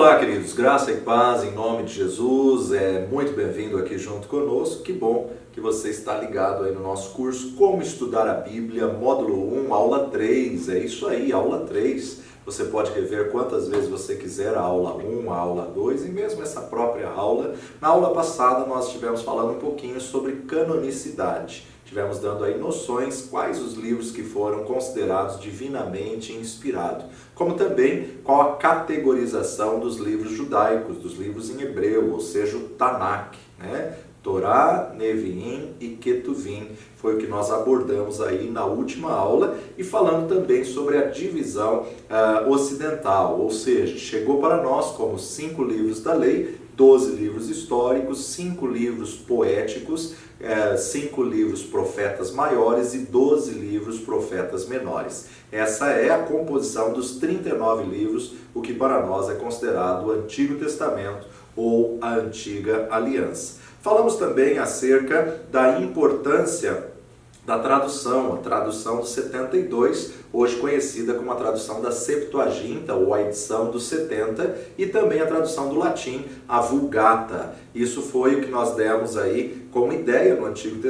Olá, queridos, graça e paz em nome de Jesus, muito bem-vindo aqui junto conosco. Que bom que você está ligado aí no nosso curso Como Estudar a Bíblia, módulo 1, aula 3, é isso aí, aula 3. Você pode rever quantas vezes você quiser a aula 1, a aula 2 e mesmo essa própria aula. Na aula passada nós estivemos falando um pouquinho sobre canonicidade. Estivemos dando aí noções, quais os livros que foram considerados divinamente inspirados, como também qual a categorização dos livros judaicos, dos livros em hebreu, ou seja, o Tanakh, né? Torá, Neviim e Ketuvim, foi o que nós abordamos aí na última aula, e falando também sobre a divisão ocidental, ou seja, chegou para nós como 5 livros da lei, 12 livros históricos, 5 livros poéticos, 5 livros profetas maiores e 12 livros profetas menores. Essa é a composição dos 39 livros, o que para nós é considerado o Antigo Testamento ou a Antiga Aliança. Falamos também acerca da importância da tradução, a tradução do 72, hoje conhecida como a tradução da Septuaginta, ou a edição dos 70, e também a tradução do latim, a Vulgata. Isso foi o que nós demos aí como ideia no Antigo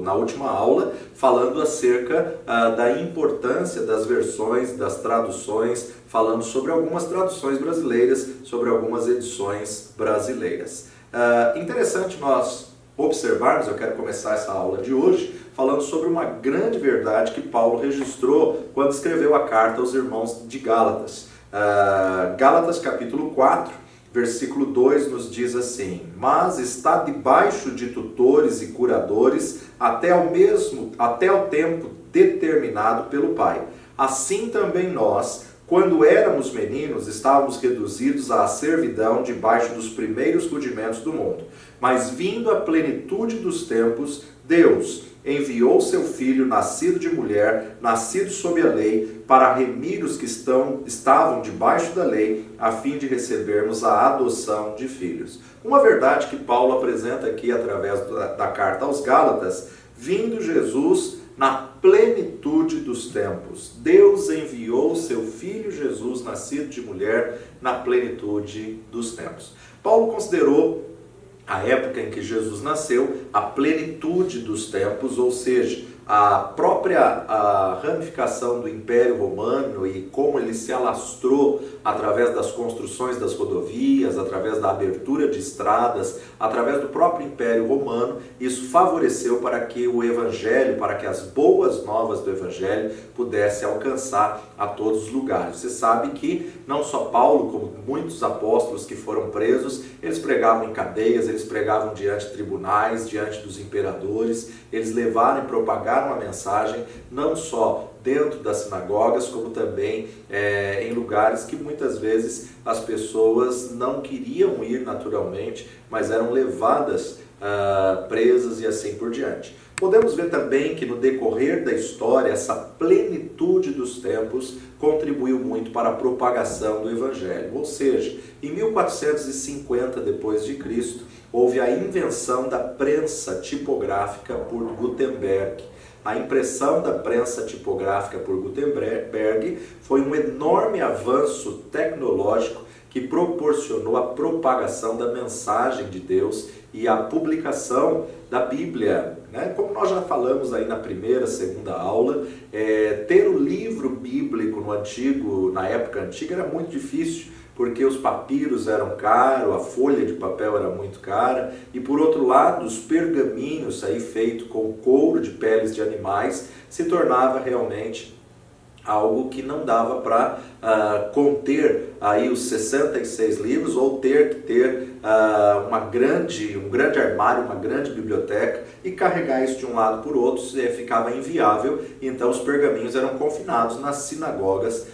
na última aula, falando acerca da importância das versões, das traduções, falando sobre algumas traduções brasileiras, sobre algumas edições brasileiras. Interessante nós observarmos, eu quero começar essa aula de hoje, falando sobre uma grande verdade que Paulo registrou quando escreveu a carta aos irmãos de Gálatas. Gálatas capítulo 4, versículo 2 nos diz assim: mas está debaixo de tutores e curadores até o tempo determinado pelo Pai. Assim também nós, quando éramos meninos, estávamos reduzidos à servidão debaixo dos primeiros rudimentos do mundo. Mas vindo a plenitude dos tempos, Deus enviou seu Filho, nascido de mulher, nascido sob a lei, para remir os que estavam debaixo da lei, a fim de recebermos a adoção de filhos. Uma verdade que Paulo apresenta aqui através da carta aos Gálatas: vindo Jesus na plenitude dos tempos. Deus enviou seu Filho Jesus, nascido de mulher, na plenitude dos tempos. Paulo considerou a época em que Jesus nasceu a plenitude dos tempos, ou seja, a própria ramificação do Império Romano e como ele se alastrou através das construções das rodovias, através da abertura de estradas, através do próprio Império Romano. Isso favoreceu para que o Evangelho, para que as boas novas do Evangelho pudessem alcançar a todos os lugares. Você sabe que não só Paulo, como muitos apóstolos que foram presos, eles pregavam em cadeias, eles pregavam diante de tribunais, diante dos imperadores, eles levaram e propagaram a mensagem não só dentro das sinagogas, como também em lugares que muitas vezes as pessoas não queriam ir naturalmente, mas eram levadas presas e assim por diante. Podemos ver também que no decorrer da história, essa plenitude dos tempos contribuiu muito para a propagação do Evangelho. Ou seja, em 1450 d.C., houve a invenção da prensa tipográfica por Gutenberg. A impressão da prensa tipográfica por Gutenberg foi um enorme avanço tecnológico que proporcionou a propagação da mensagem de Deus e a publicação da Bíblia, né? Como nós já falamos aí na primeira, segunda aula, ter o livro bíblico na época antiga era muito difícil, porque os papiros eram caros, a folha de papel era muito cara, e por outro lado, os pergaminhos aí feitos com couro de peles de animais se tornava realmente algo que não dava para conter aí os 66 livros, ou ter que ter um grande armário, uma grande biblioteca, e carregar isso de um lado por outro ficava inviável. Então os pergaminhos eram confinados nas sinagogas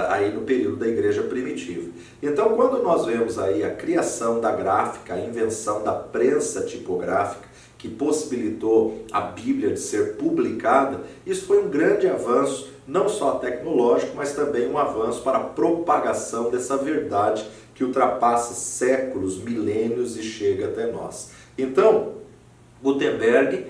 aí no período da igreja primitiva. Então quando nós vemos aí a criação da gráfica, a invenção da prensa tipográfica, que possibilitou a Bíblia de ser publicada, isso foi um grande avanço, não só tecnológico, mas também um avanço para a propagação dessa verdade que ultrapassa séculos, milênios e chega até nós. Então, Gutenberg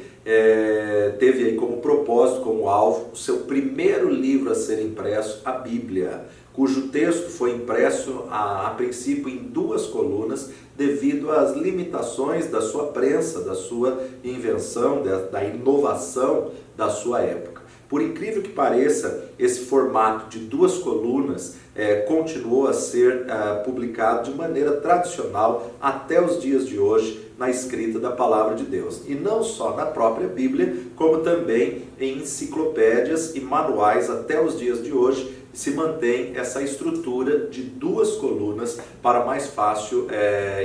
teve aí como propósito, como alvo, o seu primeiro livro a ser impresso, a Bíblia. cujo texto foi impresso a princípio em 2 colunas, devido às limitações da sua prensa, da sua invenção, da inovação da sua época. Por incrível que pareça, esse formato de 2 colunas continuou a ser publicado de maneira tradicional até os dias de hoje na escrita da Palavra de Deus. E não só na própria Bíblia, como também em enciclopédias e manuais até os dias de hoje, se mantém essa estrutura de 2 colunas para mais fácil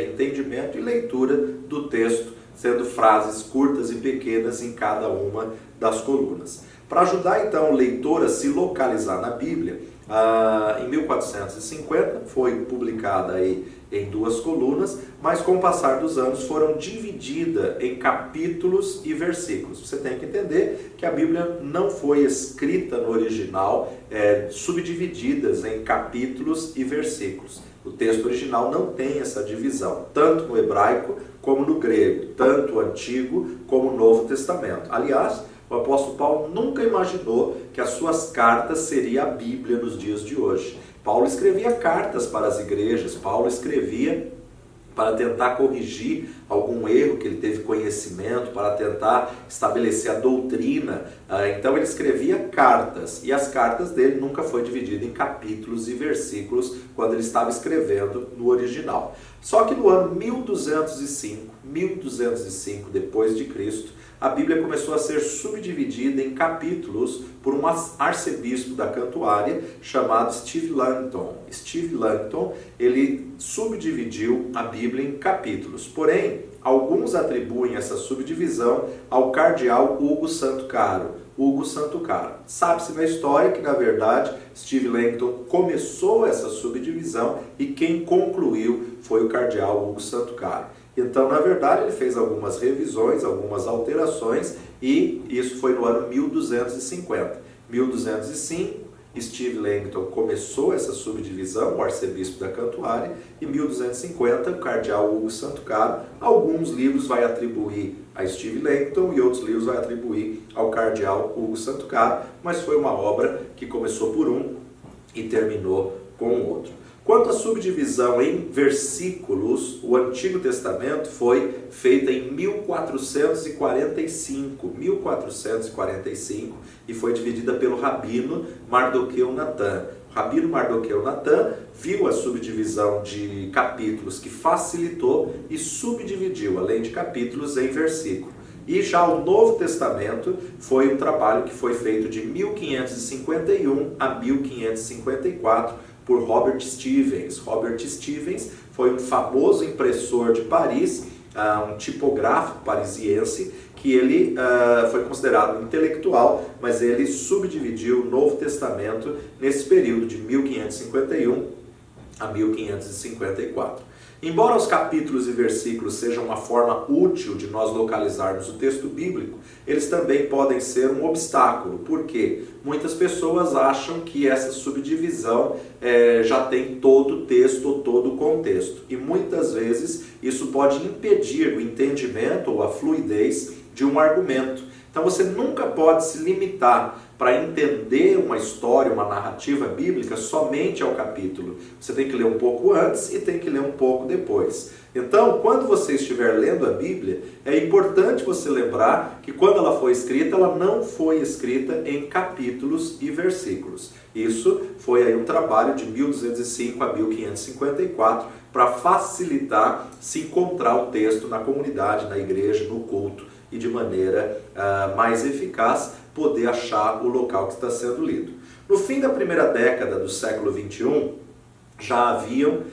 entendimento e leitura do texto, sendo frases curtas e pequenas em cada uma das colunas. Para ajudar então o leitor a se localizar na Bíblia, em 1450 foi publicada aí em 2 colunas, mas com o passar dos anos foram divididas em capítulos e versículos. Você tem que entender que a Bíblia não foi escrita no original, subdivididas em capítulos e versículos. O texto original não tem essa divisão, tanto no hebraico como no grego, tanto o Antigo como o Novo Testamento. Aliás, o apóstolo Paulo nunca imaginou que as suas cartas seria a Bíblia nos dias de hoje. Paulo escrevia cartas para as igrejas, Paulo escrevia para tentar corrigir algum erro que ele teve conhecimento, para tentar estabelecer a doutrina. Então ele escrevia cartas, e as cartas dele nunca foi dividida em capítulos e versículos quando ele estava escrevendo no original. Só que no ano 1205 depois de Cristo, a Bíblia começou a ser subdividida em capítulos por um arcebispo da Cantuária chamado Steve Langton. Steve Langton, ele subdividiu a Bíblia em capítulos. Porém, alguns atribuem essa subdivisão ao cardeal Hugo Santo Caro. Sabe-se na história que, na verdade, Steve Langton começou essa subdivisão e quem concluiu foi o cardeal Hugo Santo Caro. Então, na verdade, ele fez algumas revisões, algumas alterações, e isso foi no ano 1250. 1205, Steve Langton começou essa subdivisão, o arcebispo da Cantuária, e 1250, o cardeal Hugo Santo Caro, alguns livros vai atribuir a Steve Langton e outros livros vai atribuir ao cardeal Hugo Santo Caro, mas foi uma obra que começou por um e terminou com o outro. Quanto à subdivisão em versículos, o Antigo Testamento foi feita em 1445, e foi dividida pelo Rabino Mardoqueu Natan. O Rabino Mardoqueu Natan viu a subdivisão de capítulos que facilitou e subdividiu, além de capítulos, em versículos. E já o Novo Testamento foi um trabalho que foi feito de 1551 a 1554, por Robert Stevens. Robert Stevens foi um famoso impressor de Paris, um tipógrafo parisiense, que ele foi considerado intelectual, mas ele subdividiu o Novo Testamento nesse período de 1551 a 1554. Embora os capítulos e versículos sejam uma forma útil de nós localizarmos o texto bíblico, eles também podem ser um obstáculo, porque muitas pessoas acham que essa subdivisão já tem todo o texto ou todo o contexto, e muitas vezes isso pode impedir o entendimento ou a fluidez de um argumento. Então você nunca pode se limitar para entender uma história, uma narrativa bíblica somente ao capítulo. Você tem que ler um pouco antes e tem que ler um pouco depois. Então, quando você estiver lendo a Bíblia, é importante você lembrar que quando ela foi escrita, ela não foi escrita em capítulos e versículos. Isso foi aí um trabalho de 1205 a 1554 para facilitar se encontrar o texto na comunidade, na igreja, no culto, e de maneira mais eficaz poder achar o local que está sendo lido. No fim da primeira década do século XXI, já haviam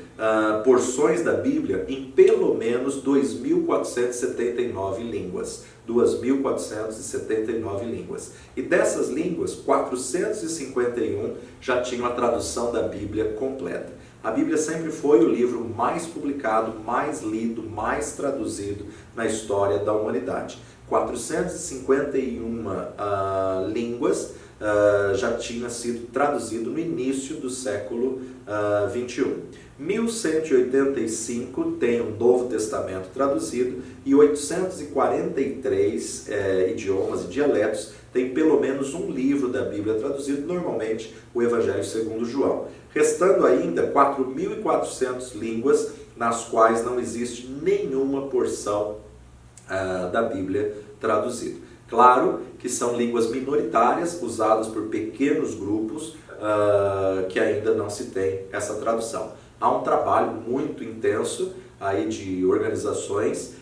porções da Bíblia em pelo menos 2.479 línguas. 2.479 línguas. E dessas línguas, 451 já tinham a tradução da Bíblia completa. A Bíblia sempre foi o livro mais publicado, mais lido, mais traduzido na história da humanidade. 451 línguas, já tinha sido traduzido no início do século 21. 1185 tem um Novo Testamento traduzido e 843 idiomas e dialetos tem pelo menos um livro da Bíblia traduzido, normalmente o Evangelho segundo João. Restando ainda 4.400 línguas nas quais não existe nenhuma porção da Bíblia traduzida. Claro que são línguas minoritárias, usadas por pequenos grupos, que ainda não se tem essa tradução. Há um trabalho muito intenso aí de organizações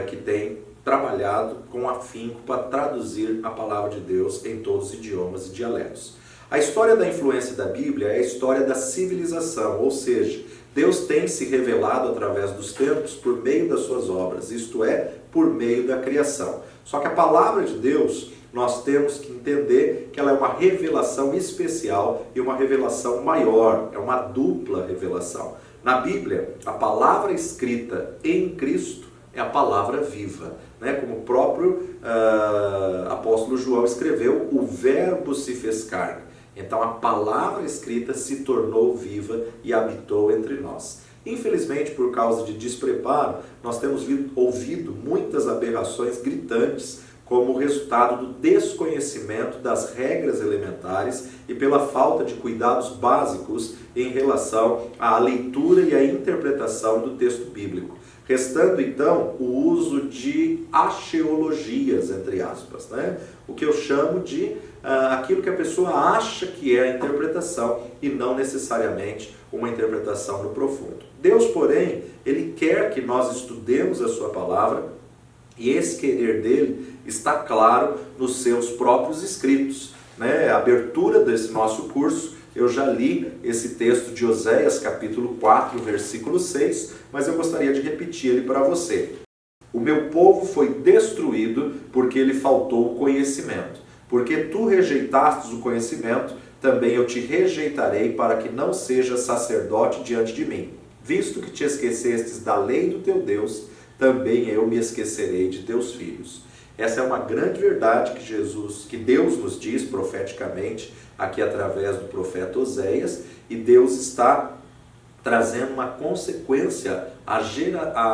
que têm trabalhado com afinco para traduzir a palavra de Deus em todos os idiomas e dialetos. A história da influência da Bíblia é a história da civilização, ou seja, Deus tem se revelado através dos tempos por meio das suas obras, isto é, por meio da criação. Só que a palavra de Deus, nós temos que entender que ela é uma revelação especial e uma revelação maior, é uma dupla revelação. Na Bíblia, a palavra escrita em Cristo é a palavra viva, né? Como o próprio apóstolo João escreveu, o verbo se fez carne. Então a palavra escrita se tornou viva e habitou entre nós. Infelizmente, por causa de despreparo, nós temos ouvido muitas aberrações gritantes como resultado do desconhecimento das regras elementares e pela falta de cuidados básicos em relação à leitura e à interpretação do texto bíblico. Restando, então, o uso de acheologias, entre aspas, né? O que eu chamo de aquilo que a pessoa acha que é a interpretação e não necessariamente uma interpretação no profundo. Deus, porém, Ele quer que nós estudemos a sua palavra e esse querer dele está claro nos seus próprios escritos, né? A abertura desse nosso curso, eu já li esse texto de Oséias, capítulo 4, versículo 6, mas eu gostaria de repetir ele para você. O meu povo foi destruído porque lhe faltou o conhecimento. Porque tu rejeitastes o conhecimento, também eu te rejeitarei para que não sejas sacerdote diante de mim. Visto que te esquecestes da lei do teu Deus, também eu me esquecerei de teus filhos. Essa é uma grande verdade que Deus nos diz profeticamente, aqui através do profeta Oséias, e Deus está trazendo uma consequência à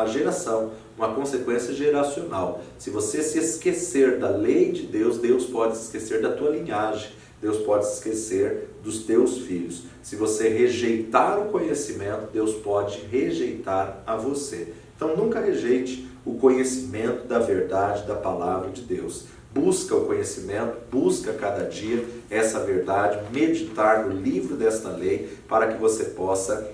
geração, uma consequência geracional. Se você se esquecer da lei de Deus, Deus pode se esquecer da tua linhagem, Deus pode se esquecer dos teus filhos. Se você rejeitar o conhecimento, Deus pode rejeitar a você. Então nunca rejeite o conhecimento da verdade da palavra de Deus. Busca o conhecimento, busca cada dia essa verdade, meditar no livro desta lei para que você possa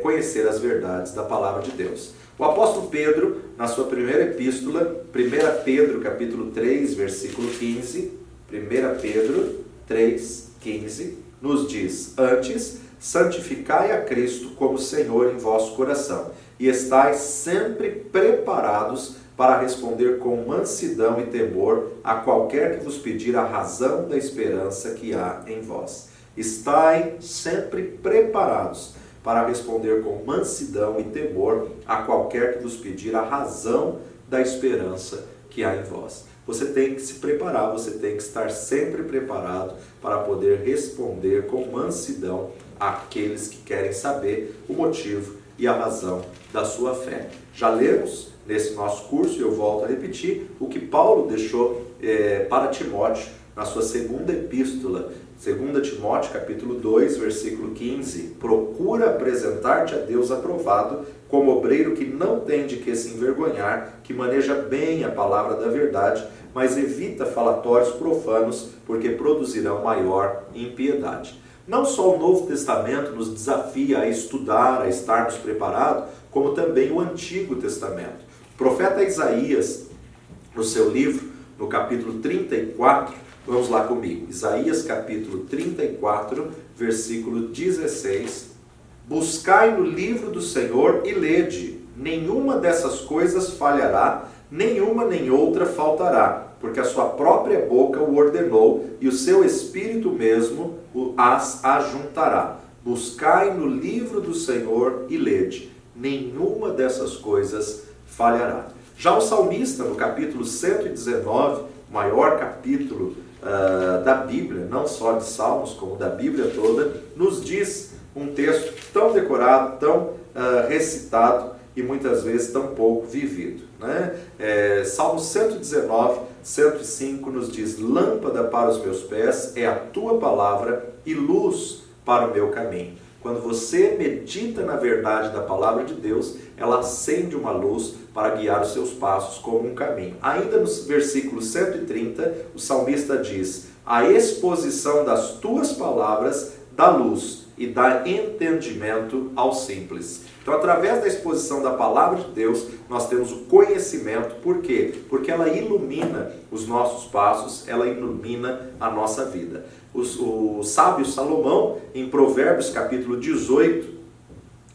conhecer as verdades da palavra de Deus. O apóstolo Pedro, na sua primeira epístola, 1 Pedro capítulo 3, versículo 15, 1 Pedro 3, 15, nos diz: Antes, santificai a Cristo como Senhor em vosso coração, e estais sempre preparados para responder com mansidão e temor a qualquer que vos pedir a razão da esperança que há em vós. Estai sempre preparados para responder com mansidão e temor a qualquer que vos pedir a razão da esperança que há em vós. Você tem que se preparar, você tem que estar sempre preparado para poder responder com mansidão àqueles que querem saber o motivo e a razão da sua fé. Já lemos nesse nosso curso, e eu volto a repetir, o que Paulo deixou para Timóteo na sua segunda epístola, 2 Timóteo capítulo 2, versículo 15, procura apresentar-te a Deus aprovado, como obreiro que não tem de que se envergonhar, que maneja bem a palavra da verdade, mas evita falatórios profanos, porque produzirão maior impiedade. Não só o Novo Testamento nos desafia a estudar, a estarmos preparados, como também o Antigo Testamento. O profeta Isaías, no seu livro, no capítulo 34, vamos lá comigo, Isaías capítulo 34, versículo 16, buscai no livro do Senhor e lede, nenhuma dessas coisas falhará, nenhuma nem outra faltará, porque a sua própria boca o ordenou e o seu espírito mesmo as ajuntará. Buscai no livro do Senhor e lede, nenhuma dessas coisas falhará. Já o salmista, no capítulo 119, maior capítulo da Bíblia, não só de Salmos, como da Bíblia toda, nos diz um texto tão decorado, tão recitado e muitas vezes tão pouco vivido, né? Salmo 119, 105 nos diz: lâmpada para os meus pés é a tua palavra e luz para o meu caminho. Quando você medita na verdade da palavra de Deus, ela acende uma luz para guiar os seus passos como um caminho. Ainda no versículo 130, o salmista diz: a exposição das tuas palavras dá luz e dá entendimento aos simples. Então, através da exposição da palavra de Deus, nós temos o conhecimento. Por quê? Porque ela ilumina os nossos passos, ela ilumina a nossa vida. O sábio Salomão, em Provérbios capítulo 18,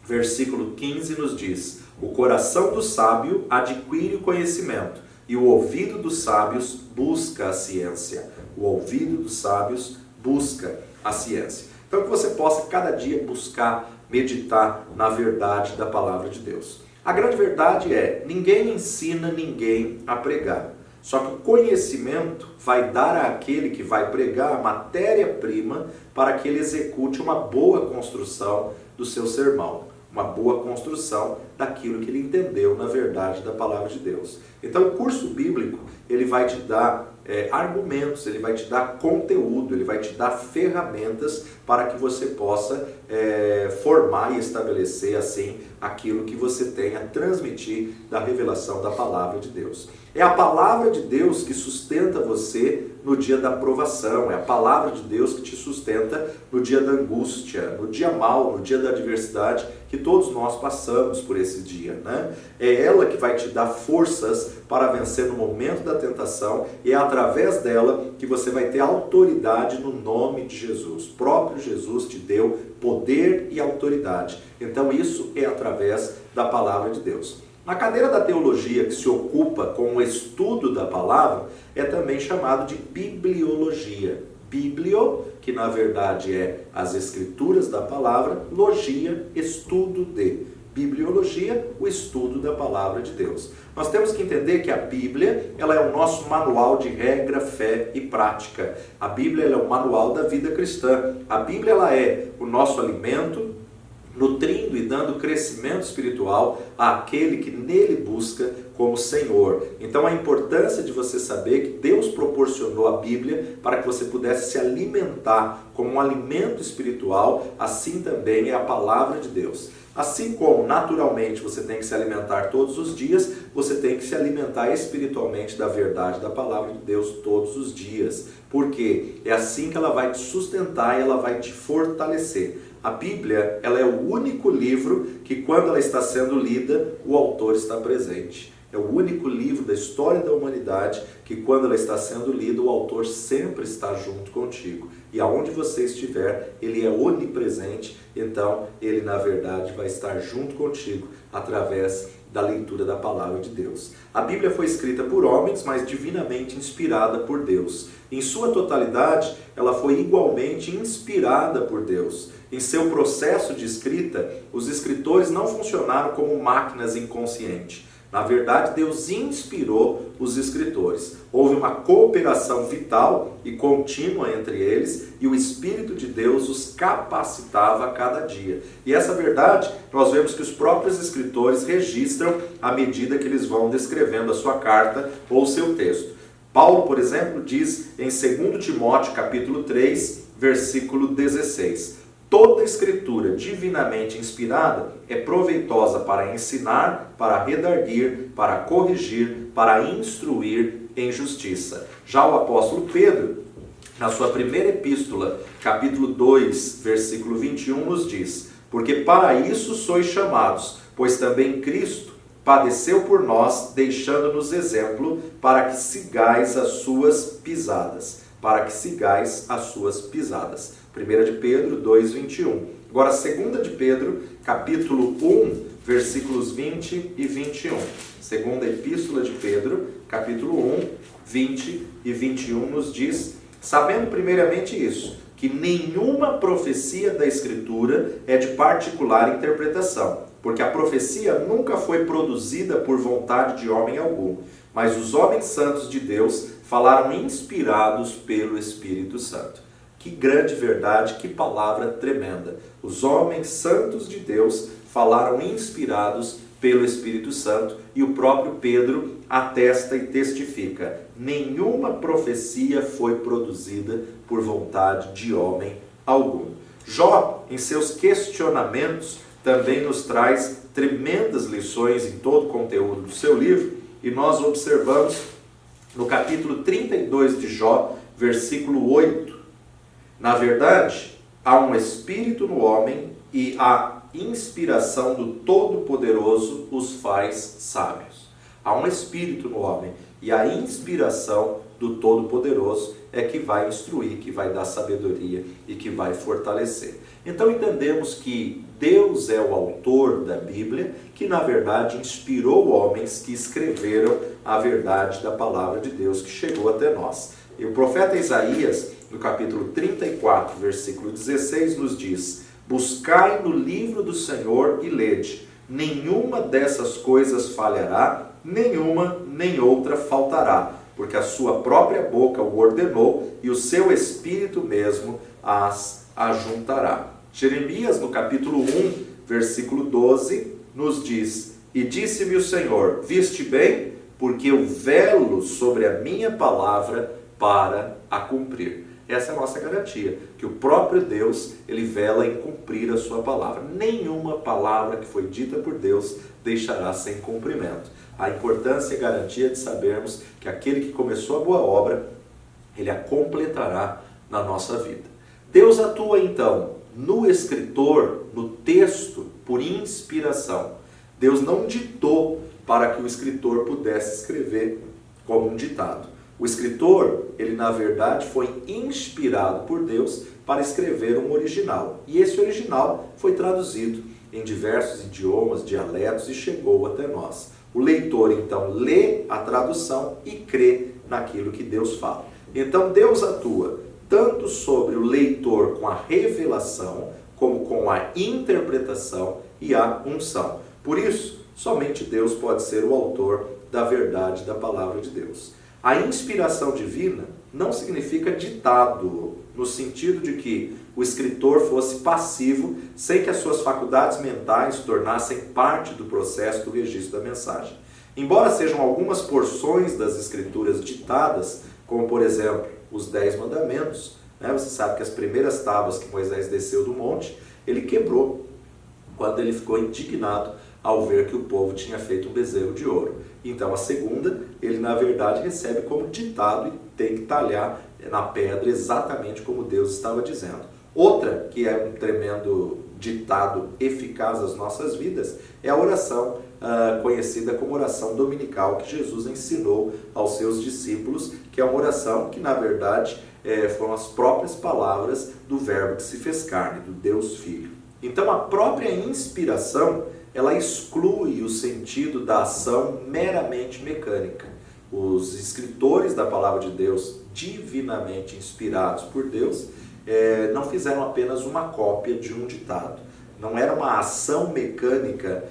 versículo 15, nos diz: o coração do sábio adquire o conhecimento, e o ouvido dos sábios busca a ciência. O ouvido dos sábios busca a ciência. Então, que você possa cada dia buscar meditar na verdade da palavra de Deus. A grande verdade é: ninguém ensina ninguém a pregar. Só que o conhecimento vai dar àquele que vai pregar a matéria-prima para que ele execute uma boa construção do seu sermão, uma boa construção daquilo que ele entendeu na verdade da palavra de Deus. Então, o curso bíblico, ele vai te dar argumentos, ele vai te dar conteúdo, ele vai te dar ferramentas para que você possa formar e estabelecer assim aquilo que você tem a transmitir da revelação da palavra de Deus. É a palavra de Deus que sustenta você no dia da provação, é a palavra de Deus que te sustenta no dia da angústia, no dia mau, no dia da adversidade, que todos nós passamos por esse dia, né? É ela que vai te dar forças para vencer no momento da tentação, e é através dela que você vai ter autoridade no nome de Jesus. O próprio Jesus te deu poder e autoridade. Então isso é através da palavra de Deus. Na cadeira da teologia, que se ocupa com o estudo da palavra, é também chamado de bibliologia. Biblio, que na verdade é as escrituras da palavra, logia, estudo de. Bibliologia, o estudo da palavra de Deus. Nós temos que entender que a Bíblia, ela é o nosso manual de regra, fé e prática. A Bíblia, ela é o manual da vida cristã. A Bíblia, ela é o nosso alimento, nutrindo e dando crescimento espiritual àquele que nele busca como Senhor. Então, a importância de você saber que Deus proporcionou a Bíblia para que você pudesse se alimentar como um alimento espiritual, assim também é a palavra de Deus. Assim como, naturalmente, você tem que se alimentar todos os dias, você tem que se alimentar espiritualmente da verdade da palavra de Deus todos os dias. Porque é assim que ela vai te sustentar e ela vai te fortalecer. A Bíblia, ela é o único livro que, quando ela está sendo lida, o autor está presente. É o único livro da história da humanidade que, quando ela está sendo lida, o autor sempre está junto contigo. E aonde você estiver, ele é onipresente, então ele, na verdade, vai estar junto contigo através da leitura da palavra de Deus. A Bíblia foi escrita por homens, mas divinamente inspirada por Deus. Em sua totalidade, ela foi igualmente inspirada por Deus. Em seu processo de escrita, os escritores não funcionaram como máquinas inconscientes. Na verdade, Deus inspirou os escritores. Houve uma cooperação vital e contínua entre eles, e o Espírito de Deus os capacitava a cada dia. E essa verdade, nós vemos que os próprios escritores registram à medida que eles vão descrevendo a sua carta ou o seu texto. Paulo, por exemplo, diz em 2 Timóteo capítulo 3, versículo 16: toda escritura divinamente inspirada é proveitosa para ensinar, para redarguir, para corrigir, para instruir em justiça. Já o apóstolo Pedro, na sua primeira epístola, capítulo 2, versículo 21, nos diz: porque para isso sois chamados, pois também Cristo padeceu por nós, deixando-nos exemplo, para que sigais as suas pisadas. Para que sigais as suas pisadas. 1 de Pedro 2, 21. Agora, 2 de Pedro, capítulo 1, versículos 20 e 21. Segunda epístola de Pedro, capítulo 1, 20 e 21, nos diz: sabendo primeiramente isso, que nenhuma profecia da Escritura é de particular interpretação, porque a profecia nunca foi produzida por vontade de homem algum, mas os homens santos de Deus falaram inspirados pelo Espírito Santo. Que grande verdade, que palavra tremenda. Os homens santos de Deus falaram inspirados pelo Espírito Santo e o próprio Pedro atesta e testifica: nenhuma profecia foi produzida por vontade de homem algum. Jó, em seus questionamentos, também nos traz tremendas lições em todo o conteúdo do seu livro, e nós observamos no capítulo 32 de Jó, versículo 8, na verdade, há um espírito no homem e a inspiração do Todo-Poderoso os faz sábios. Há um espírito no homem e a inspiração do Todo-Poderoso é que vai instruir, que vai dar sabedoria e que vai fortalecer. Então entendemos que Deus é o autor da Bíblia, que na verdade inspirou homens que escreveram a verdade da palavra de Deus que chegou até nós. E o profeta Isaías, no capítulo 34, versículo 16, nos diz: buscai no livro do Senhor e lede, nenhuma dessas coisas falhará, nenhuma nem outra faltará, porque a sua própria boca o ordenou e o seu espírito mesmo as ajuntará. Jeremias, no capítulo 1, versículo 12, nos diz: e disse-me o Senhor, viste bem, porque eu velo sobre a minha palavra para a cumprir. Essa é a nossa garantia, que o próprio Deus, ele vela em cumprir a sua palavra. Nenhuma palavra que foi dita por Deus deixará sem cumprimento. A importância e garantia de sabermos que aquele que começou a boa obra, ele a completará na nossa vida. Deus atua então no escritor, no texto, por inspiração. Deus não ditou para que o escritor pudesse escrever como um ditado. O escritor, ele na verdade foi inspirado por Deus para escrever um original. E esse original foi traduzido em diversos idiomas, dialetos e chegou até nós. O leitor então lê a tradução e crê naquilo que Deus fala. Então Deus atua tanto sobre o leitor com a revelação, como com a interpretação e a unção. Por isso, somente Deus pode ser o autor da verdade da palavra de Deus. A inspiração divina não significa ditado, no sentido de que o escritor fosse passivo, sem que as suas faculdades mentais tornassem parte do processo do registro da mensagem. Embora sejam algumas porções das escrituras ditadas, como por exemplo os 10 mandamentos, né? Você sabe que as primeiras tábuas que Moisés desceu do monte, ele quebrou quando ele ficou indignado ao ver que o povo tinha feito um bezerro de ouro. Então a segunda, ele na verdade recebe como ditado e tem que talhar na pedra exatamente como Deus estava dizendo. Outra, que é um tremendo ditado eficaz às nossas vidas, é a oração conhecida como oração dominical, que Jesus ensinou aos seus discípulos, que é uma oração que na verdade foram as próprias palavras do Verbo que se fez carne, do Deus Filho. Então a própria inspiração, ela exclui o sentido da ação meramente mecânica. Os escritores da palavra de Deus, divinamente inspirados por Deus, não fizeram apenas uma cópia de um ditado. Não era uma ação mecânica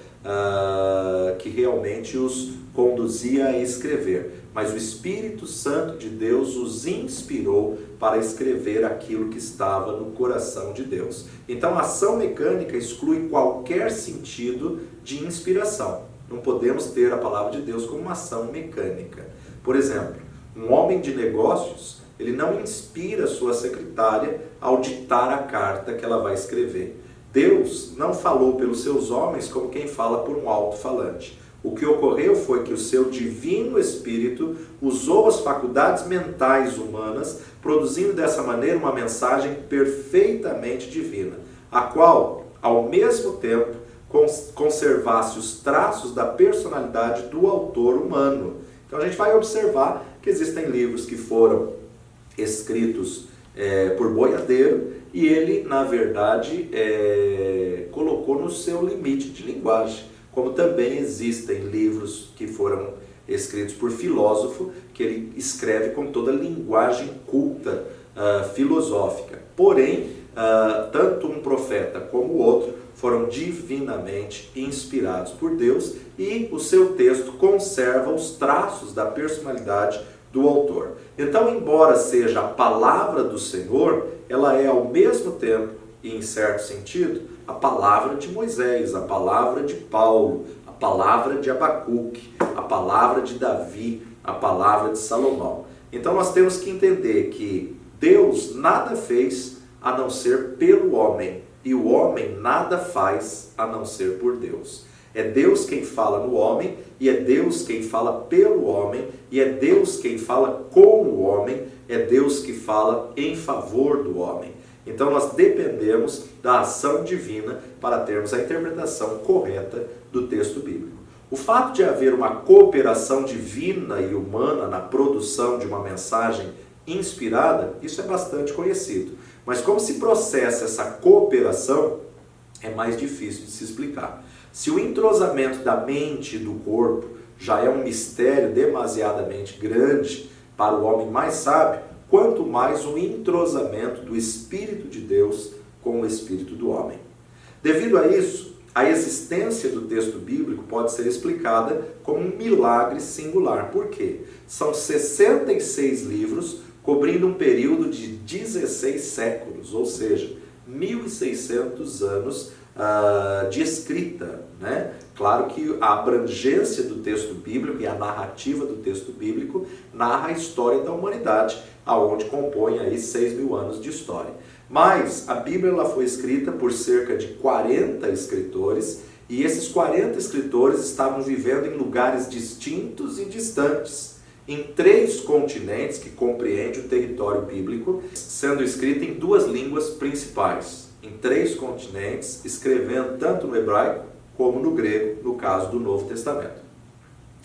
que realmente os conduzia a escrever, mas o Espírito Santo de Deus os inspirou para escrever aquilo que estava no coração de Deus. Então a ação mecânica exclui qualquer sentido de inspiração. Não podemos ter a palavra de Deus como uma ação mecânica. Por exemplo, um homem de negócios, ele não inspira sua secretária ao ditar a carta que ela vai escrever. Deus não falou pelos seus homens como quem fala por um alto-falante. O que ocorreu foi que o seu divino Espírito usou as faculdades mentais humanas, produzindo dessa maneira uma mensagem perfeitamente divina, a qual, ao mesmo tempo, conservasse os traços da personalidade do autor humano. Então a gente vai observar que existem livros que foram escritos por boiadeiro, e ele, na verdade, colocou no seu limite de linguagem. Como também existem livros que foram escritos por filósofo, que ele escreve com toda a linguagem culta, filosófica. Porém, tanto um profeta como o outro foram divinamente inspirados por Deus, e o seu texto conserva os traços da personalidade do autor. Então, embora seja a palavra do Senhor, ela é ao mesmo tempo, e em certo sentido, a palavra de Moisés, a palavra de Paulo, a palavra de Abacuque, a palavra de Davi, a palavra de Salomão. Então nós temos que entender que Deus nada fez a não ser pelo homem, e o homem nada faz a não ser por Deus. É Deus quem fala no homem, e é Deus quem fala pelo homem, e é Deus quem fala com o homem, é Deus que fala em favor do homem. Então nós dependemos da ação divina para termos a interpretação correta do texto bíblico. O fato de haver uma cooperação divina e humana na produção de uma mensagem inspirada, isso é bastante conhecido. Mas como se processa essa cooperação, é mais difícil de se explicar. Se o entrosamento da mente e do corpo já é um mistério demasiadamente grande para o homem mais sábio, quanto mais o entrosamento do Espírito de Deus com o Espírito do homem. Devido a isso, a existência do texto bíblico pode ser explicada como um milagre singular. Por quê? São 66 livros cobrindo um período de 16 séculos, ou seja, 1.600 anos de escrita, né? Claro que a abrangência do texto bíblico e a narrativa do texto bíblico narra a história da humanidade, aonde compõe aí 6.000 anos de história. Mas a Bíblia ela foi escrita por cerca de 40 escritores, e esses 40 escritores estavam vivendo em lugares distintos e distantes, em 3 continentes que compreendem o território bíblico, sendo escrita em 2 línguas principais, em 3 continentes, escrevendo tanto no hebraico como no grego, no caso do Novo Testamento.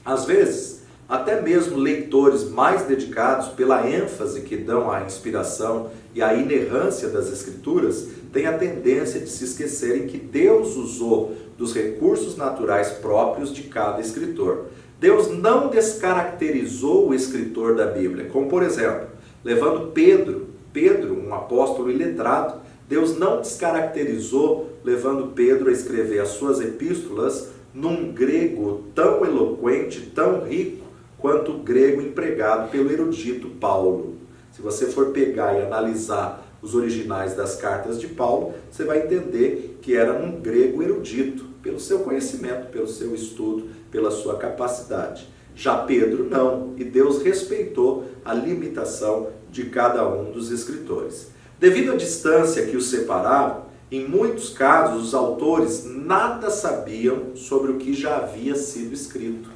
Às vezes, até mesmo leitores mais dedicados, pela ênfase que dão à inspiração e à inerrância das Escrituras, têm a tendência de se esquecerem que Deus usou dos recursos naturais próprios de cada escritor. Deus não descaracterizou o escritor da Bíblia, como por exemplo, levando Pedro, um apóstolo iletrado, Deus não descaracterizou, levando Pedro a escrever as suas epístolas num grego tão eloquente, tão rico, quanto o grego empregado pelo erudito Paulo. Se você for pegar e analisar os originais das cartas de Paulo, você vai entender que era um grego erudito, pelo seu conhecimento, pelo seu estudo, pela sua capacidade. Já Pedro não, e Deus respeitou a limitação de cada um dos escritores. Devido à distância que os separava, em muitos casos os autores nada sabiam sobre o que já havia sido escrito.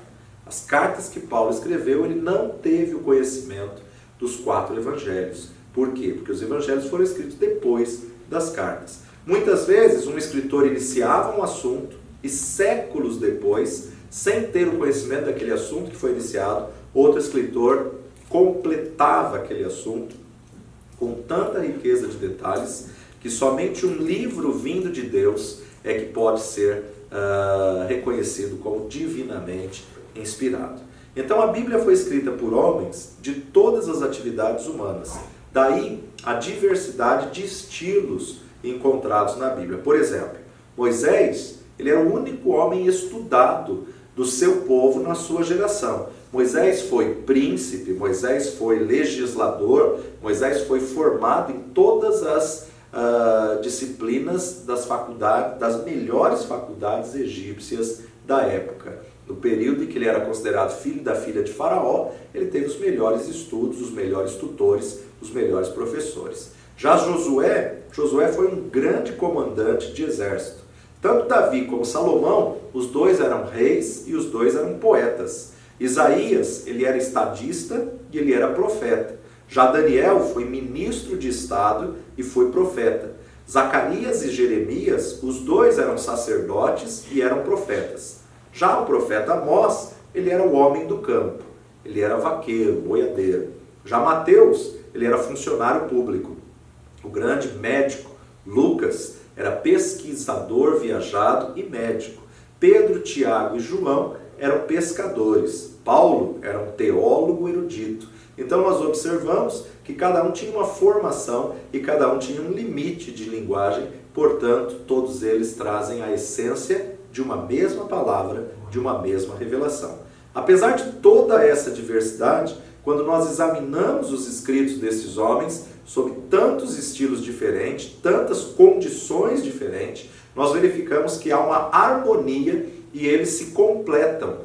As cartas que Paulo escreveu, ele não teve o conhecimento dos 4 evangelhos. Por quê? Porque os evangelhos foram escritos depois das cartas. Muitas vezes um escritor iniciava um assunto e séculos depois, sem ter o conhecimento daquele assunto que foi iniciado, outro escritor completava aquele assunto com tanta riqueza de detalhes que somente um livro vindo de Deus é que pode ser reconhecido como divinamente inspirado. Então a Bíblia foi escrita por homens de todas as atividades humanas. Daí a diversidade de estilos encontrados na Bíblia. Por exemplo, Moisés, ele era o único homem estudado do seu povo na sua geração. Moisés foi príncipe, Moisés foi legislador, Moisés foi formado em todas as disciplinas das faculdades, das melhores faculdades egípcias da época. No período em que ele era considerado filho da filha de Faraó, ele teve os melhores estudos, os melhores tutores, os melhores professores. Já Josué foi um grande comandante de exército. Tanto Davi como Salomão, os dois eram reis e os dois eram poetas. Isaías, ele era estadista e ele era profeta. Já Daniel foi ministro de Estado e foi profeta. Zacarias e Jeremias, os dois eram sacerdotes e eram profetas. Já o profeta Amós, ele era o homem do campo. Ele era vaqueiro, boiadeiro. Já Mateus, ele era funcionário público. O grande médico Lucas era pesquisador viajado e médico. Pedro, Tiago e João eram pescadores. Paulo era um teólogo erudito. Então nós observamos que cada um tinha uma formação e cada um tinha um limite de linguagem, portanto, todos eles trazem a essência de uma mesma palavra, de uma mesma revelação. Apesar de toda essa diversidade, quando nós examinamos os escritos desses homens, sob tantos estilos diferentes, tantas condições diferentes, nós verificamos que há uma harmonia e eles se completam,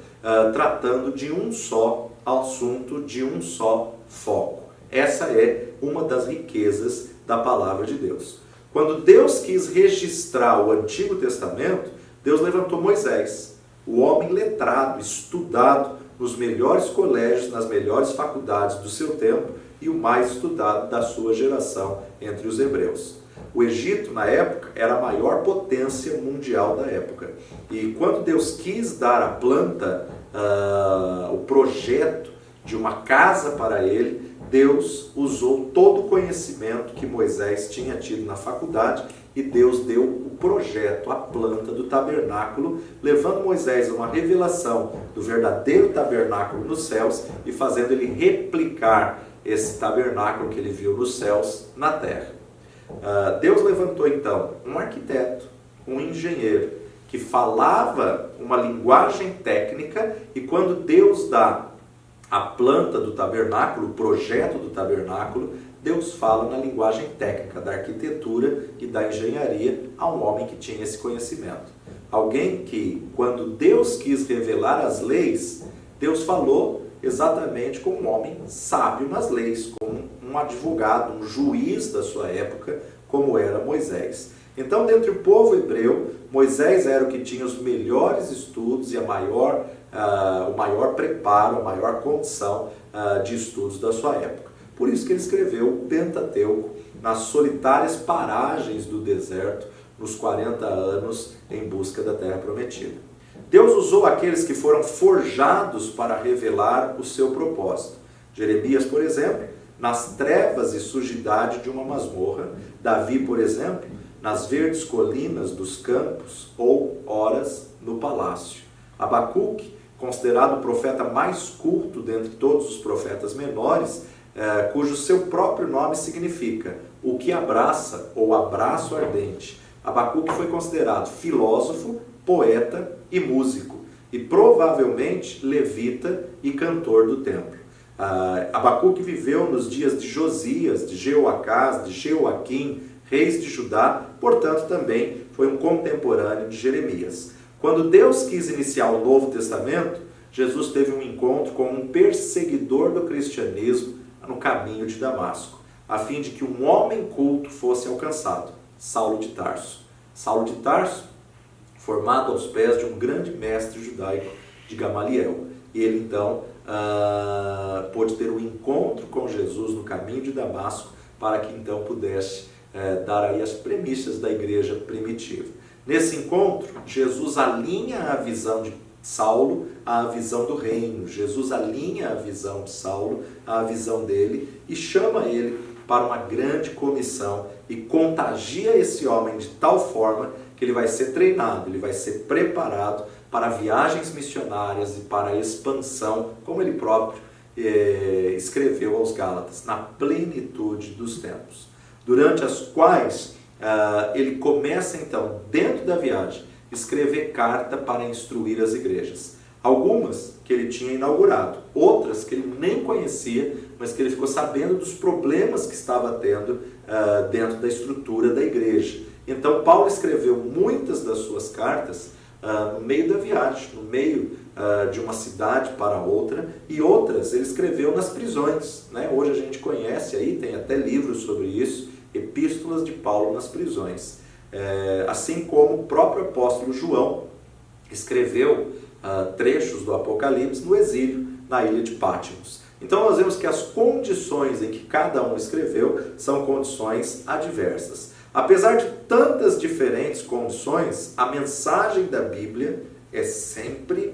tratando de um só assunto, de um só foco. Essa é uma das riquezas da palavra de Deus. Quando Deus quis registrar o Antigo Testamento, Deus levantou Moisés, o homem letrado, estudado nos melhores colégios, nas melhores faculdades do seu tempo e o mais estudado da sua geração entre os hebreus. O Egito, na época, era a maior potência mundial da época. E quando Deus quis dar à planta o projeto de uma casa para ele, Deus usou todo o conhecimento que Moisés tinha tido na faculdade e Deus deu o projeto, a planta do tabernáculo, levando Moisés a uma revelação do verdadeiro tabernáculo nos céus e fazendo ele replicar esse tabernáculo que ele viu nos céus na terra. Deus levantou então um arquiteto, um engenheiro, que falava uma linguagem técnica, e quando Deus dá a planta do tabernáculo, o projeto do tabernáculo, Deus fala na linguagem técnica da arquitetura e da engenharia a um homem que tinha esse conhecimento. Alguém que, quando Deus quis revelar as leis, Deus falou exatamente como um homem sábio nas leis, como um advogado, um juiz da sua época, como era Moisés. Então, dentre o povo hebreu, Moisés era o que tinha os melhores estudos e o maior preparo, a maior condição de estudos da sua época. Por isso que ele escreveu o Pentateuco nas solitárias paragens do deserto, nos 40 anos em busca da terra prometida. Deus usou aqueles que foram forjados para revelar o seu propósito. Jeremias, por exemplo, nas trevas e sujidade de uma masmorra. Davi, por exemplo, nas verdes colinas dos campos ou horas no palácio. Abacuque, considerado o profeta mais culto dentre todos os profetas menores, cujo seu próprio nome significa o que abraça ou abraço ardente. Abacuque foi considerado filósofo, poeta e músico, e provavelmente levita e cantor do templo. Abacuque viveu nos dias de Josias, de Jeoacás, de Jeoaquim, reis de Judá, portanto também foi um contemporâneo de Jeremias. Quando Deus quis iniciar o Novo Testamento, Jesus teve um encontro com um perseguidor do cristianismo no caminho de Damasco, a fim de que um homem culto fosse alcançado, Saulo de Tarso. Saulo de Tarso, formado aos pés de um grande mestre judaico, de Gamaliel. E ele então pôde ter um encontro com Jesus no caminho de Damasco, para que então pudesse dar aí as premissas da igreja primitiva. Nesse encontro, Jesus alinha a visão de Saulo à visão do reino. Jesus alinha a visão de Saulo à visão dele e chama ele para uma grande comissão e contagia esse homem de tal forma que ele vai ser treinado, ele vai ser preparado para viagens missionárias e para a expansão, como ele próprio escreveu aos Gálatas, na plenitude dos tempos, durante as quais ele começa então, dentro da viagem, escrever carta para instruir as igrejas. Algumas que ele tinha inaugurado, outras que ele nem conhecia, mas que ele ficou sabendo dos problemas que estava tendo dentro da estrutura da igreja. Então Paulo escreveu muitas das suas cartas no meio da viagem, no meio de uma cidade para outra, e outras ele escreveu nas prisões, né? Hoje a gente conhece aí, tem até livros sobre isso, epístolas de Paulo nas prisões. Assim como o próprio apóstolo João escreveu trechos do Apocalipse no exílio, na ilha de Patmos. Então nós vemos que as condições em que cada um escreveu são condições adversas. Apesar de tantas diferentes condições, a mensagem da Bíblia é sempre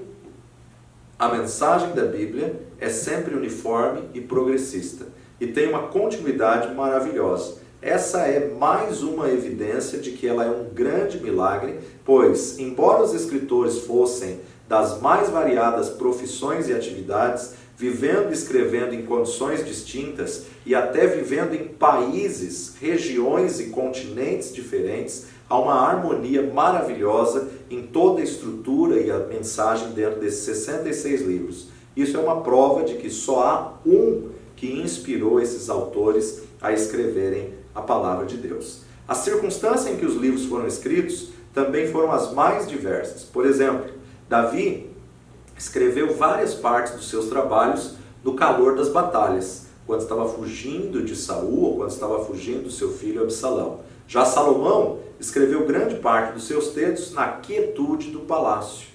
uniforme e progressista, e tem uma continuidade maravilhosa. Essa é mais uma evidência de que ela é um grande milagre, pois, embora os escritores fossem das mais variadas profissões e atividades, vivendo e escrevendo em condições distintas e até vivendo em países, regiões e continentes diferentes, há uma harmonia maravilhosa em toda a estrutura e a mensagem dentro desses 66 livros. Isso é uma prova de que só há um que inspirou esses autores a escreverem a palavra de Deus. A circunstância em que os livros foram escritos também foram as mais diversas. Por exemplo, Davi escreveu várias partes dos seus trabalhos no calor das batalhas, quando estava fugindo de Saul ou quando estava fugindo do seu filho Absalão. Já Salomão escreveu grande parte dos seus textos na quietude do palácio.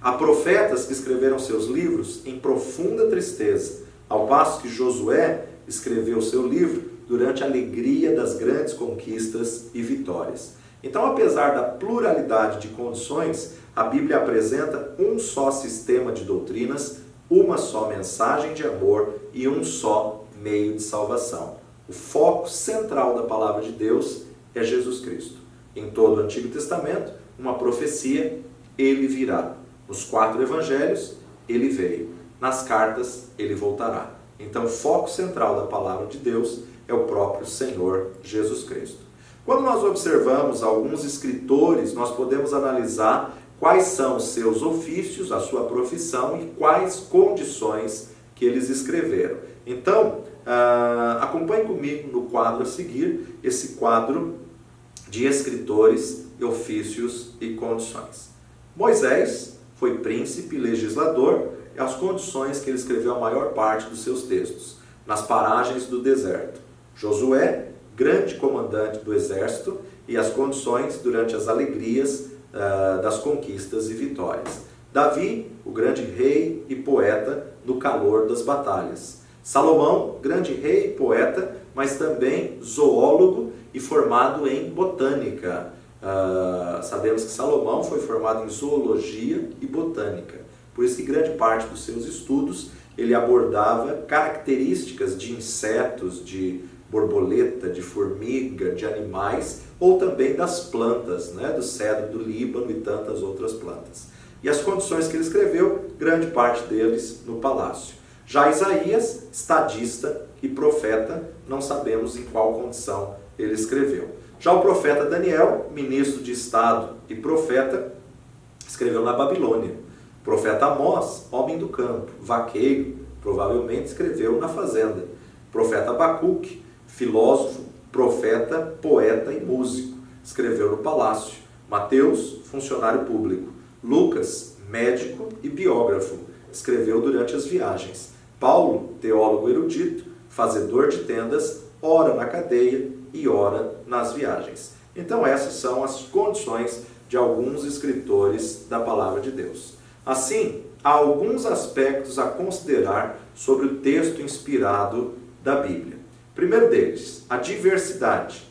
Há profetas que escreveram seus livros em profunda tristeza, ao passo que Josué escreveu seu livro durante a alegria das grandes conquistas e vitórias. Então, apesar da pluralidade de condições, a Bíblia apresenta um só sistema de doutrinas, uma só mensagem de amor e um só meio de salvação. O foco central da palavra de Deus é Jesus Cristo. Em todo o Antigo Testamento, uma profecia, ele virá. Nos 4 evangelhos, ele veio. Nas cartas, ele voltará. Então, o foco central da palavra de Deus é o próprio Senhor Jesus Cristo. Quando nós observamos alguns escritores, nós podemos analisar quais são os seus ofícios, a sua profissão e quais condições que eles escreveram. Então, acompanhe comigo no quadro a seguir, esse quadro de escritores, ofícios e condições. Moisés foi príncipe, legislador, e as condições que ele escreveu a maior parte dos seus textos, nas paragens do deserto. Josué, grande comandante do exército, e as condições durante as alegrias das conquistas e vitórias. Davi, o grande rei e poeta, no calor das batalhas. Salomão, grande rei e poeta, mas também zoólogo e formado em botânica. Sabemos que Salomão foi formado em zoologia e botânica. Por isso que grande parte dos seus estudos ele abordava características de insetos, de borboleta, de formiga, de animais, ou também das plantas, do cedro do Líbano e tantas outras plantas. E as condições que ele escreveu, grande parte deles no palácio. Já Isaías, estadista e profeta, não sabemos em qual condição ele escreveu. Já o profeta Daniel, ministro de Estado e profeta, escreveu na Babilônia. O profeta Amós, homem do campo, vaqueiro, provavelmente escreveu na fazenda. O profeta Abacuque, filósofo, profeta, poeta e músico, escreveu no palácio. Mateus, funcionário público. Lucas, médico e biógrafo, escreveu durante as viagens. Paulo, teólogo erudito, fazedor de tendas, ora na cadeia e ora nas viagens. Então essas são as condições de alguns escritores da palavra de Deus. Assim, há alguns aspectos a considerar sobre o texto inspirado da Bíblia. Primeiro deles, a diversidade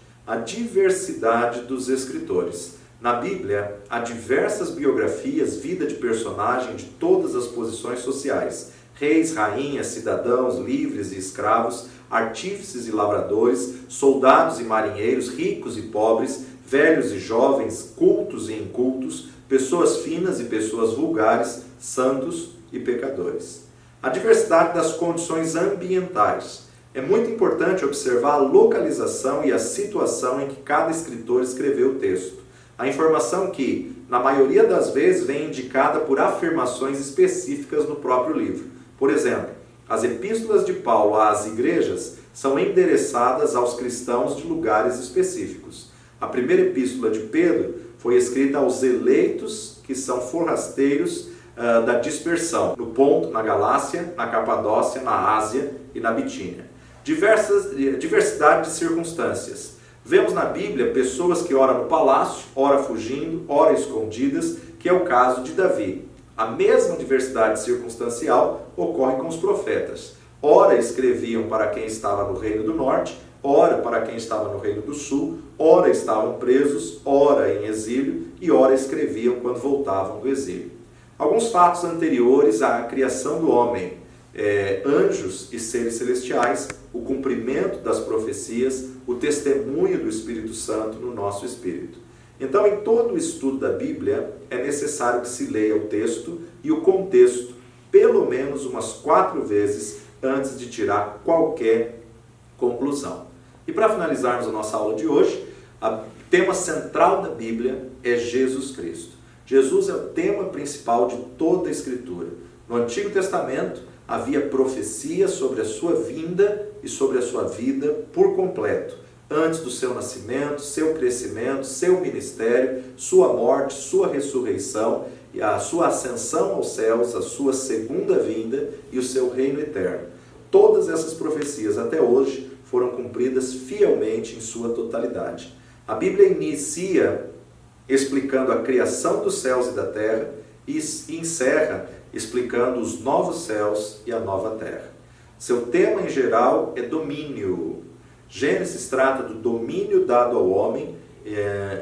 dos escritores. Na Bíblia, há diversas biografias, vida de personagem de todas as posições sociais. Reis, rainhas, cidadãos, livres e escravos, artífices e lavradores, soldados e marinheiros, ricos e pobres, velhos e jovens, cultos e incultos, pessoas finas e pessoas vulgares, santos e pecadores. A diversidade das condições ambientais. É muito importante observar a localização e a situação em que cada escritor escreveu o texto. A informação que, na maioria das vezes, vem indicada por afirmações específicas no próprio livro. Por exemplo, as epístolas de Paulo às igrejas são endereçadas aos cristãos de lugares específicos. A primeira epístola de Pedro foi escrita aos eleitos que são forrasteiros da dispersão, no Ponto, na Galácia, na Capadócia, na Ásia e na Bitínia. Diversidade de circunstâncias. Vemos na Bíblia pessoas que ora no palácio, ora fugindo, ora escondidas, que é o caso de Davi. A mesma diversidade circunstancial ocorre com os profetas. Ora escreviam para quem estava no Reino do Norte, ora para quem estava no Reino do Sul, ora estavam presos, ora em exílio e ora escreviam quando voltavam do exílio. Alguns fatos anteriores à criação do homem, anjos e seres celestiais, o cumprimento das profecias, o testemunho do Espírito Santo no nosso espírito. Então, em todo o estudo da Bíblia, é necessário que se leia o texto e o contexto, pelo menos umas 4 vezes, antes de tirar qualquer conclusão. E para finalizarmos a nossa aula de hoje, o tema central da Bíblia é Jesus Cristo. Jesus é o tema principal de toda a Escritura. No Antigo Testamento, havia profecia sobre a sua vinda e sobre a sua vida por completo, antes do seu nascimento, seu crescimento, seu ministério, sua morte, sua ressurreição, e a sua ascensão aos céus, a sua segunda vinda e o seu reino eterno. Todas essas profecias até hoje foram cumpridas fielmente em sua totalidade. A Bíblia inicia explicando a criação dos céus e da terra e encerra explicando os novos céus e a nova terra. Seu tema em geral é domínio. Gênesis trata do domínio dado ao homem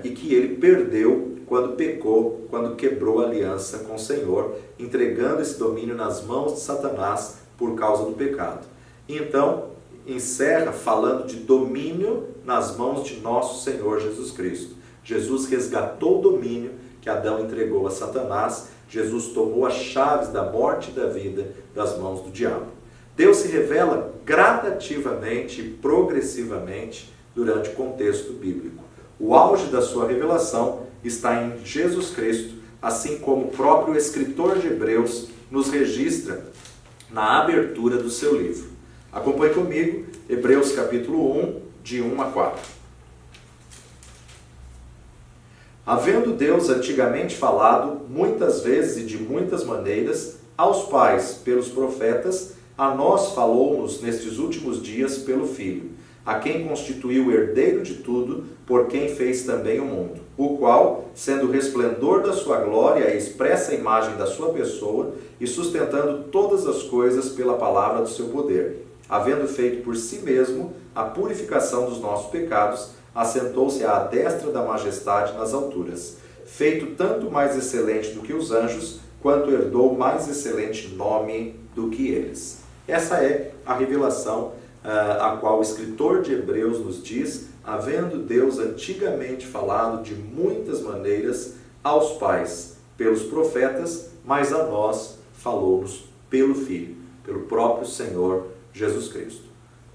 e que ele perdeu quando pecou, quando quebrou a aliança com o Senhor, entregando esse domínio nas mãos de Satanás por causa do pecado. Então, encerra falando de domínio nas mãos de nosso Senhor Jesus Cristo. Jesus resgatou o domínio que Adão entregou a Satanás. Jesus tomou as chaves da morte e da vida das mãos do diabo. Deus se revela gradativamente e progressivamente durante o contexto bíblico. O auge da sua revelação está em Jesus Cristo, assim como o próprio escritor de Hebreus nos registra na abertura do seu livro. Acompanhe comigo, Hebreus capítulo 1, de 1 a 4. Havendo Deus antigamente falado, muitas vezes e de muitas maneiras, aos pais pelos profetas, a nós falou-nos nestes últimos dias pelo Filho, a quem constituiu o herdeiro de tudo, por quem fez também o mundo, o qual, sendo o resplendor da sua glória, a expressa imagem da sua pessoa, e sustentando todas as coisas pela palavra do seu poder, havendo feito por si mesmo a purificação dos nossos pecados, assentou-se à destra da majestade nas alturas, feito tanto mais excelente do que os anjos, quanto herdou mais excelente nome do que eles. Essa é a revelação a qual o escritor de Hebreus nos diz, havendo Deus antigamente falado de muitas maneiras aos pais pelos profetas, mas a nós falou-nos pelo Filho, pelo próprio Senhor Jesus Cristo.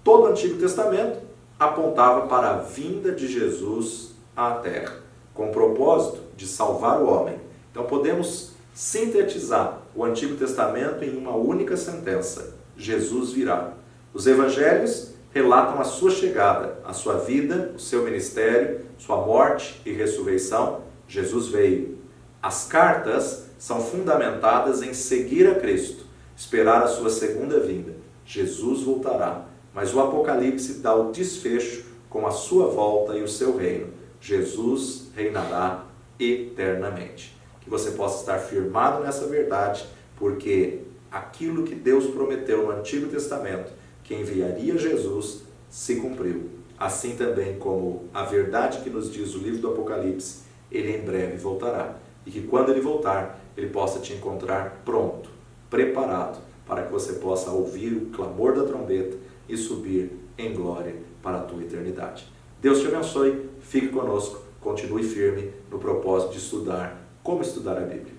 Todo o Antigo Testamento apontava para a vinda de Jesus à Terra, com o propósito de salvar o homem. Então podemos sintetizar o Antigo Testamento em uma única sentença: Jesus virá. Os evangelhos relatam a sua chegada, a sua vida, o seu ministério, sua morte e ressurreição. Jesus veio. As cartas são fundamentadas em seguir a Cristo, esperar a sua segunda vinda. Jesus voltará, mas o Apocalipse dá o desfecho com a sua volta e o seu reino. Jesus reinará eternamente. Que você possa estar firmado nessa verdade, porque aquilo que Deus prometeu no Antigo Testamento, que enviaria Jesus, se cumpriu. Assim também como a verdade que nos diz o livro do Apocalipse, ele em breve voltará. E que quando ele voltar, ele possa te encontrar pronto, preparado, para que você possa ouvir o clamor da trombeta e subir em glória para a tua eternidade. Deus te abençoe, fique conosco, continue firme no propósito de estudar como estudar a Bíblia.